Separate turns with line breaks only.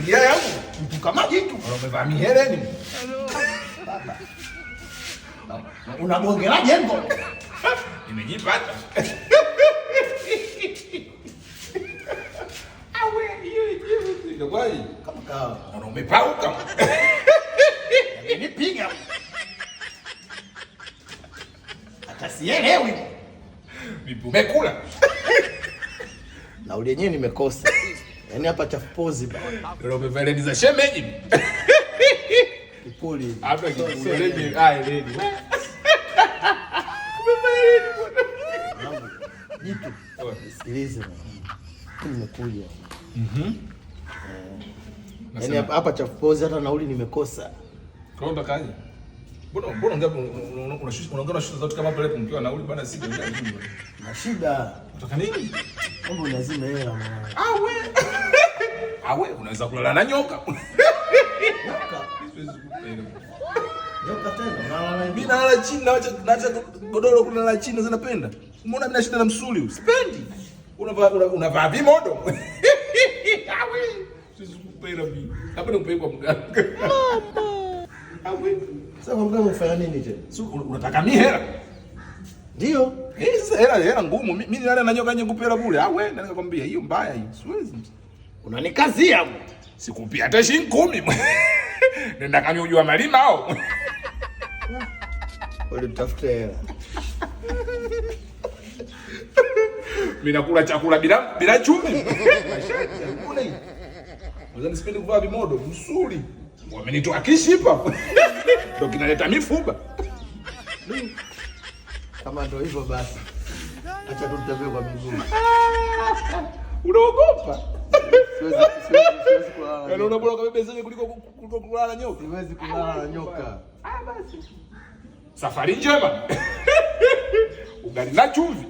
familia yangu mtu kama jitu umevaa mihereni. Baba. Unabongela jengo. Nimejipata. Awe hiyo ndio kwani kama kawa umepauka. Nipiga. Hata sielewi. Vipi umekula? Na ule yenyewe nimekosa. Yaani hapa chafu pozi bwana. Ndio umevaleni za shemeji. Kipuli. Hapa kipuli lady. Umevaleni bwana. Jitu. Sikilize bwana. Nimekuja. Yaani hapa chafu pozi hata nauli nimekosa. Kwa nini utakaje? Mbona ngapi unaongea shida zote kama pale mkiwa nauli bana sisi ndio na shida. Unataka nini? Mambo lazima hela mwana. Awe unaweza kulala na nyoka. Nyoka tena unalala mimi nalala chini naacha godoro kulala chini zinapenda. Umeona mimi na shida na msuli usipendi. Unavaa vimodo. Awe sisi kupenda mimi. Hapa nikupe kwa mganga. Awe sasa kwa mganga ufanya nini tena? Si unataka mimi hela? Ndio. Sasa hela ngumu. Mimi nilala na nyoka nyeupe hela bure. Awe na nakwambia hiyo mbaya hiyo. Siwezi. Unanikazia hapo. Sikupia hata shilingi 10. Nenda kama unajua malima hao. Wale mtafute hela. Mimi nakula chakula bila chumvi. Mbona hii? Wazani sipendi kuvaa vimodo, msuli. Wamenitoa kishipa. Ndio kinaleta mifuba. Kama ndio hivyo basi. Acha tutembee kwa miguu. Unaogopa? Siwezi kulala. Yaani unabora kabebezeni kuliko kulala nyoka. Siwezi kulala nyoka. Basi. Safari njema. Ugali na chumvi.